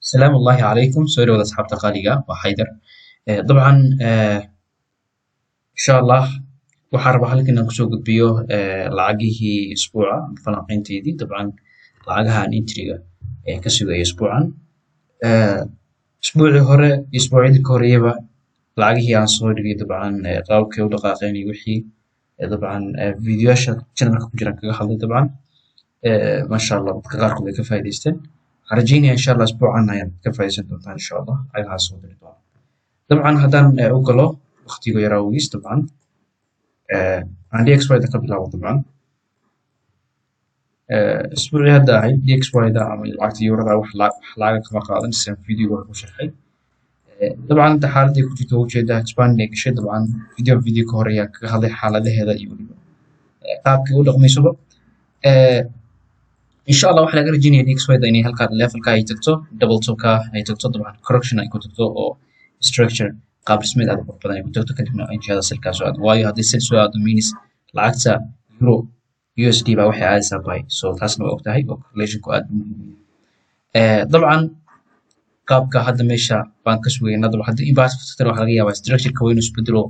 السلام الله عليكم سوري ولا أصحاب تقاليقة وحيدر طبعا إن شاء الله waxaan rabaa halkan inaan kusoo gudbiyo lacagihii isbuuca falanqaynteydii dabcan lacagahan intriga ka sugaya isbuucan isbuucii hore iyo isbuucyadii ka horeeyaba lacagihii aan soo dhigay dabcan qaababkay u dhaqaaqeen iyo wixii dabcan fiidiyoyaasha channelka ku jira kaga hadlay dabcan maasha allah dadka qaarkood ay ka faa'iidaysteen waxaan rajeynaya insha allah isbuucan ayaad ka faa'iidaysan doontaan insha allah lacagahaas soo diri doona dabcan haddaan u galo waqtiga yaraa ogiis dabcan عن DXY ده قبل هذا طبعا اسبوعي هذا هاي DXY ده عمل لعقت يورو ده وحلاقة كما قال نسيم فيديو ولا شرحي طبعا ده حالة دي كنت توجه ده تبان لك شيء طبعا فيديو كوريا هذه حالة ده هذا يورو قاب كيقول رقم يسبب إن شاء الله وحلاقة رجيني DXY ده إني هالكاد level كا يتكتو double top كا يتكتو طبعا correction أي كتكتو أو structure qaab dhismeed aad u qurux badan ay ku tagto kadibna inshada silkaas soo aado waayo haddii sil soo aado minis lacagta euro USD baa waxay aadaysaa bay so taasna waa ogtahay oo correlationku aad u muhiim dabcan qaabka hadda meesha baan ka sugaynaa dabcan haddii inverse factor waxaa laga yaabaa structure-ka waa inuu isbedelo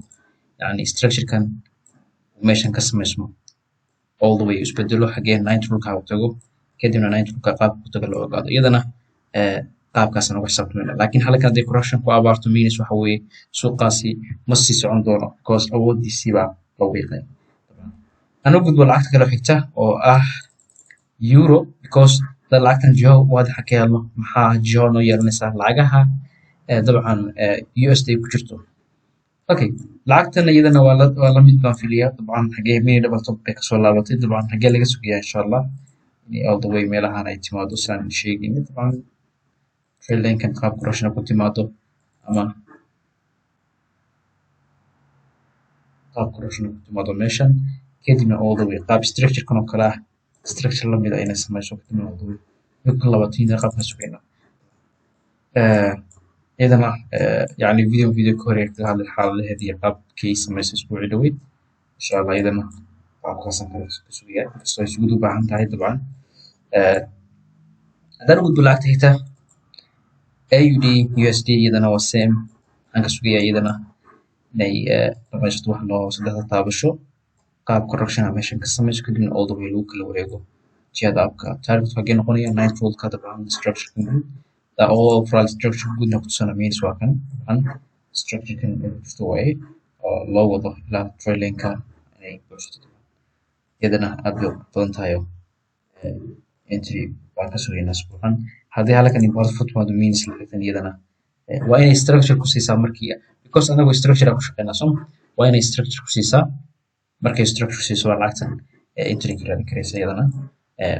yani structure-kan meeshan ka samaysmo all the way isbedelo xagee 90 rulka u tago kadibna 90 rulka qaabka ku tago la ogaado iyadana qaabkaasna uga xisaabtamayna laakiin halkan haddii correction ku abaarto minus waxa weeye suuqaasi ma sii socon doono because awoodiisii baa la wiiqay ana gudbo lacagta kale xigta oo ah euro because lacagtan jiho waadaxa ka helno maxaa jiho noo yeelanaysaa lacagaha dabcan USD ku jirto okay lacagtan iyadana waa la mid baan filayaa dabcan xagee mini double top bay kasoo laabatay dabcan xagee laga sugayaa insha allah all the way meelahan ay timaado saan sheegayna dabcan trailinkan qaab correction ku timaado ama qaab correction ku timaado meeshan kadibna all the way qaab structure kan oo kale ah structure la mid ah inay samayso kadibna all the way midka labaatan qaabka sugayna iyadana yani video ka hore ka hadlay xaaladaheeda iyo qaabkay samayso isbuuci dhaweyd insha allah iyadana qaabkaasan kale ka sugaya kastoo isugu u baahan tahay dabcan haddaan u gudbo lacagta xigta AUD USD iyadana waa same aan ka sugayaa iyadana inay dhamaysto wax loo saddexda taabasho qaab correction ah meeshan ka samayso kadibna all the way lagu kala wareego jihada abka target waxaa noqonaya 9 fold ka dabcan structure kan guud the overall structure guudna ku tusana means waa kan dabcan structure kan jirto waaye oo loo wado ilaa trailinka inay goosto iyadana aad bay badan tahay entry baan ka sugaynaa isbuucan haddii halkan import football means lacagtan iyadana waa inay structure ku siisaa markii because anagu structure ku shaqeynaa som waa inay structure ku siisaa markay structure siiso waa lacagtan entry ka raadin karaysa iyadana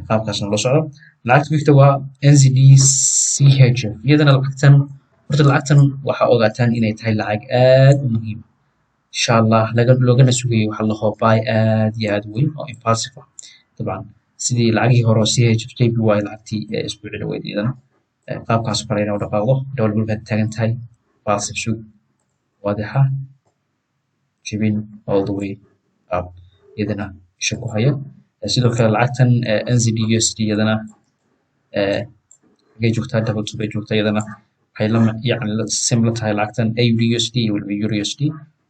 qaabkaasna loo socdo lacagta wixta waa NZD CHF iyadana lacagtan horta lacagtan waxaa ogaataan inay tahay lacag aad u muhiim insha allah loogana sugayo waxa la hoobay aad iyo aad weyn oo impulsive ah dabcan sidii lacagii hore CHF JPY lacagtii isbuuci dhaweyd iyadana qaabkaas kale inuu dhaqaaqo double bay taagan tahay passive sug waadaxa jibin all the way up iyadana isha ku haya sidoo kale lacagtan NZD USD iyadana xagee joogtaa double two bay joogtaa iyadana waxay yani similar tahay lacagtan AUD USD iyo waliba Euro USD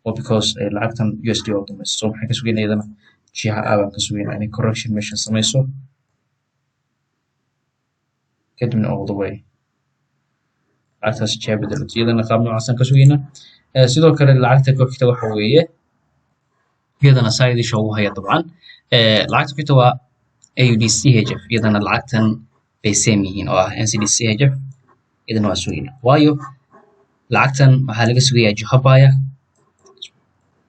or because lacagtan USD oo dhamaysto so maxay ka sugaynaa iyadana jiha aabaan ka sugaynaa inay correction meeshan samayso kadibna all the way lacagtaas jiha bedelato iyadana qaab noocaasaan ka sugaynaa sidoo kale lacagta ku xigta waxa weeye iyadana side isha ugu haya dabcan lacagta ku xigta waa AUD CHF iyadana lacagtan bay same yihiin oo ah NZD CHF iyadana waa sugaynaa waayo lacagtan waxaa laga sugayaa jiha baya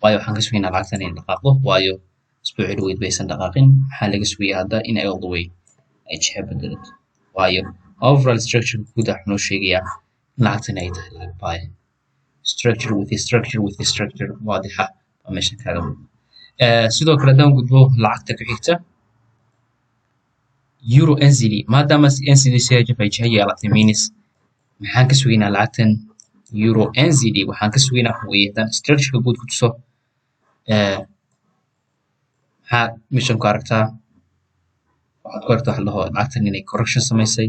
waayo waxaan ka sugaynaa lacagtan inay dhaqaaqdo waayo isbuuci dhaweyd baysan dhaqaaqin waxaa laga sugayaa hadda in ay all the way ay jiha bedelato waayo overall structure guud ah noo sheegayaa in lacagtan ay tahay lacag baya structure with a structure waadixa waa meeshan kaaga muuqda sidoo kale haddaan gudbo lacagta ku xigta euro NZD maadaama NZD CHF ay jiha yeelatay minus maxaan ka sugaynaa lacagtan euro NZD waxaan ka sugaynaa waxa weeye haddaan structure-ka guud ku tuso maxaa meeshan ku aragtaa waxaad ku aragtaa waxa la dhaho lacagtan inay correction samaysay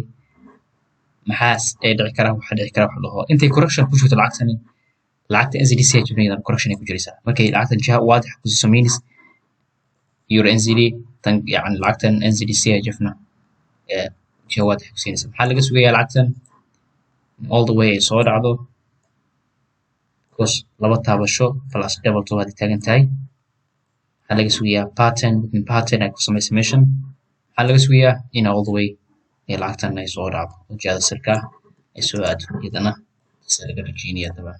maxaas dhici kara waxa dhici kara wax la dhaho intay correction ku jirto lacagtani lacagta NZD-CHF iyadana correction ay ku jiraysaa markay lacagtan jiha waadix ku samaynaysa euro NZD tan yani lacagtan NZD-CHF-na jiha waadix ku siinaysa maxaa laga sugayaa lacagtan all the way ay soo dhacdo because laba taabasho plus double top hadii taagan tahay waxaa laga sugayaa pattern ay ku samaysa meeshan waxaa laga sugayaa in all the way ee lacagtan ay soo dhacdo oo jihada sirka ay soo aado iyadana sida laga rajeynaya dabcan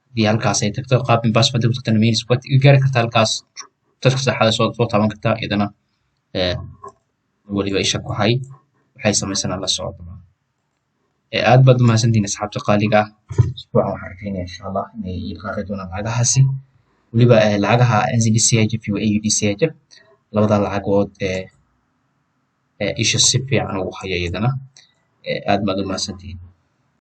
haddii halkaas ay tagto qaab investment ku tagtana means waad gaari kartaa halkaas dadka saxada soo taaban kartaa iyadana weliba isha ku hay waxay samaysana la socdo aad baad u mahadsantihiin asxaabta qaaliga ah usbuucan waxaan rajeynaya insha allah inay ilqaaqi doonaan lacagahaasi weliba lacagaha NZD-CHF iyo AUD-CHF labada lacagood isha si fiican ugu haya iyadana aad baad u mahadsantihiin